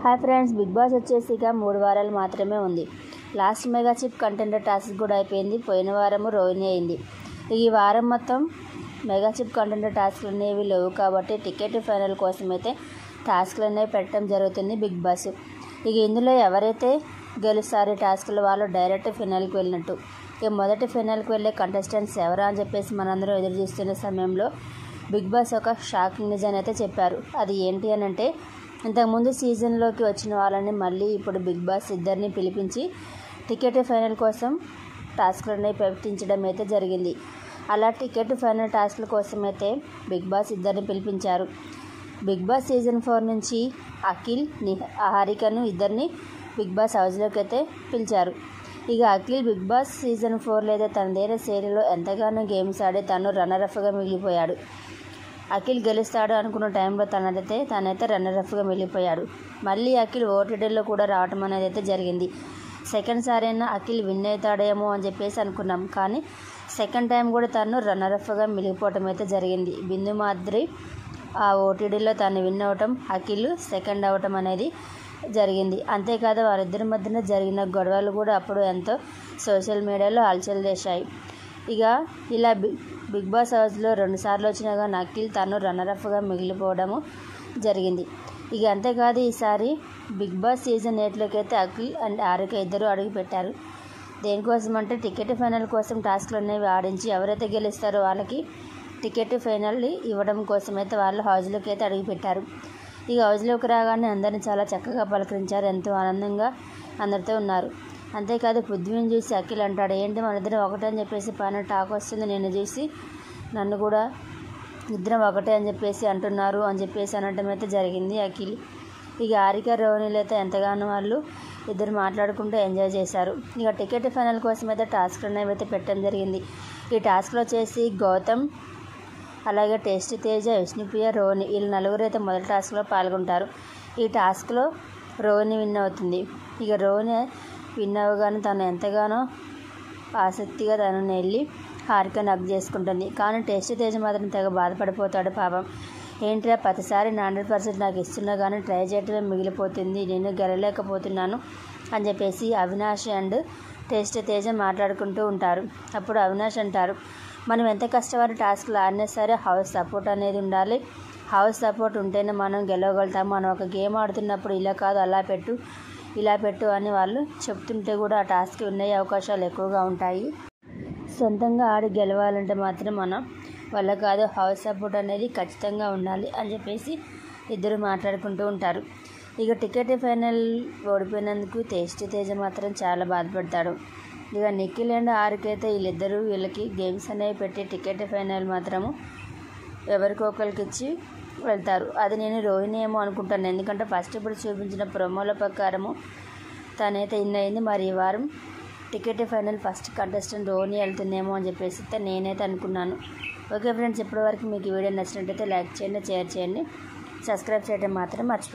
Hi friends, big boss వచ్చేసి ఇక 3 వారాలు మాత్రమే ఉంది. Last mega chip contender task కూడా అయిపోయింది. పోయిన వారము రోహిణి అయింది. ఈ వారం మొత్తం మెగా చిప్ కంటెండర్ టాస్క్లు అనేవి లేవు కాబట్టి టికెట్ ఫైనల్ కోసం అయితే టాస్క్లు అనేవి పెట్టడం జరుగుతుంది బిగ్ బాస్. ఇక ఇందులో ఎవరైతే గెలుస్తారో టాస్క్లు వాళ్ళు డైరెక్ట్ ఫైనల్కి వెళ్ళినట్టు. ఇక మొదటి ఫైనల్కి వెళ్ళే కంటెస్టెంట్స్ ఎవరా అని చెప్పేసి మనందరం ఎదురు చూస్తున్న సమయంలో బిగ్ బాస్ ఒక షాకింగ్ నిజాన్ని అయితే చెప్పారు. అది ఏంటి అని అంటే, ఇంతకుముందు సీజన్లోకి వచ్చిన వాళ్ళని మళ్ళీ ఇప్పుడు బిగ్ బాస్ ఇద్దరిని పిలిపించి టికెట్ ఫైనల్ కోసం టాస్క్లని పెట్టించడం అయితే జరిగింది. అలా టికెట్ ఫైనల్ టాస్క్ల కోసం అయితే బిగ్ బాస్ ఇద్దరిని పిలిపించారు. బిగ్ బాస్ సీజన్ 4 నుంచి అఖిల్, హారికను ఇద్దరిని బిగ్ బాస్ హౌస్లోకి అయితే పిలిచారు. ఇక అఖిల్ బిగ్ బాస్ సీజన్ 4లో అయితే తనదైన శైలిలో ఎంతగానో గేమ్స్ ఆడి తను రన్నరఫ్గా మిగిలిపోయాడు. అఖిల్ గెలుస్తాడు అనుకున్న టైంలో తనైతే రన్నరఫ్గా మిగిలిపోయాడు. మళ్ళీ అఖిల్ ఓటీటీలో కూడా రావటం అనేది అయితే జరిగింది. సెకండ్ సారి అయినా అఖిల్ విన్ అవుతాడేమో అని చెప్పేసి అనుకున్నాం. కానీ సెకండ్ టైం కూడా తను రన్నరఫ్గా మిగిలిపోవటం అయితే జరిగింది. బిందు మాదిరి ఆ ఓటీటీలో తను విన్ అవటం, అఖిల్ సెకండ్ అవటం అనేది జరిగింది. అంతేకాదు వారిద్దరి మధ్యన జరిగిన గొడవలు కూడా అప్పుడు ఎంతో సోషల్ మీడియాలో హల్చల్ చేశాయి. ఇక ఇలా బిగ్ బాస్ హౌస్లో 2 సార్లు వచ్చినా కానీ అఖిల్ తను రన్నరఫ్గా మిగిలిపోవడము జరిగింది. ఇక అంతేకాదు ఈసారి బిగ్ బాస్ సీజన్ 8లోకి అయితే అఖిల్ అండ్ హారిక ఇద్దరు అడుగు పెట్టారు. దేనికోసం అంటే టికెట్ ఫైనల్ కోసం టాస్క్లు అనేవి ఆడించి ఎవరైతే గెలుస్తారో వాళ్ళకి టికెట్ ఫైనల్ ఇవ్వడం కోసం అయితే వాళ్ళు హౌస్లోకి అయితే అడుగు పెట్టారు. ఇక హౌస్లోకి రాగానే అందరినీ చాలా చక్కగా పలకరించారు. ఎంతో ఆనందంగా అందరితో ఉన్నారు. అంతేకాదు పృథ్వీని చూసి అఖిల్ అంటాడు, ఏంటి మన ఇద్దరం ఒకటే అని చెప్పేసి పైన టాక్ వస్తుంది, నేను చూసి నన్ను కూడా ఇద్దరం ఒకటే అని చెప్పేసి అంటున్నారు అని చెప్పేసి అనడం అయితే జరిగింది అఖిల్. ఇక హారిక, రోహిణిలు అయితే ఎంతగానో వాళ్ళు ఇద్దరు మాట్లాడుకుంటూ ఎంజాయ్ చేశారు. ఇక టికెట్ ఫైనల్ కోసం అయితే టాస్క్లు అనేవి అయితే పెట్టడం జరిగింది. ఈ టాస్క్లో వచ్చేసి గౌతమ్, అలాగే టేస్టీ తేజ, విష్ణుప్రియ, రోహిణి వీళ్ళు నలుగురు అయితే మొదటి టాస్క్లో పాల్గొంటారు. ఈ టాస్క్లో రోహిణి విన్ అవుతుంది. ఇక రోహిణి విన్ అవ్వగానే తను ఎంతగానో ఆసక్తిగా తనని వెళ్ళి హారికను హగ్ చేసుకుంటుంది. కానీ టేస్టీ తేజ మాత్రం తెగ బాధపడిపోతాడు. పాపం, ఏంటిరా ప్రతిసారి 100% నాకు ఇస్తున్నా కానీ ట్రై చేయటమే మిగిలిపోతుంది, నేను గెలలేకపోతున్నాను అని చెప్పేసి అవినాష్ అండ్ టేస్టీ తేజ మాట్లాడుకుంటూ ఉంటారు. అప్పుడు అవినాష్ అంటారు, మనం ఎంత కష్టపడి టాస్క్లు ఆడినా సరే హౌస్ సపోర్ట్ అనేది ఉండాలి. హౌస్ సపోర్ట్ ఉంటేనే మనం గెలవగలుగుతాము. మనం ఒక గేమ్ ఆడుతున్నప్పుడు ఇలా కాదు అలా పెట్టు, ఇలా పెట్టు అని వాళ్ళు చెప్తుంటే కూడా ఆ టాస్క్ విన్ అయ్యే అవకాశాలు ఎక్కువగా ఉంటాయి. సొంతంగా ఆడి గెలవాలంటే మాత్రం మనం వల్ల కాదు, హౌస్ సపోర్ట్ అనేది ఖచ్చితంగా ఉండాలి అని చెప్పేసి ఇద్దరు మాట్లాడుకుంటూ ఉంటారు. ఇక టికెట్ ఫైనల్ ఓడిపోయినందుకు టేస్టీ తేజ మాత్రం చాలా బాధపడతాడు. ఇక నిఖిల్ అండ్ హారికైతే వీళ్ళకి గేమ్స్ అనేవి పెట్టి టికెట్ ఫైనల్ మాత్రము ఎవరికొకరికి ఇచ్చి వెళ్తారు. అది నేను రోహిణి ఏమో అనుకుంటాను, ఎందుకంటే ఫస్ట్ ఇప్పుడు చూపించిన ప్రొమోల ప్రకారము తనైతే ఇన్ అయింది. మరి ఈ వారం ticket final first contestant Rohini వెళ్తుందేమో అని చెప్పేసి నేనైతే అనుకున్నాను. ఓకే ఫ్రెండ్స్, ఇప్పటివరకు మీకు ఈ వీడియో నచ్చినట్టయితే లైక్ చేయండి, షేర్ చేయండి, సబ్స్క్రైబ్ చేయడం మాత్రం మర్చిపోండి.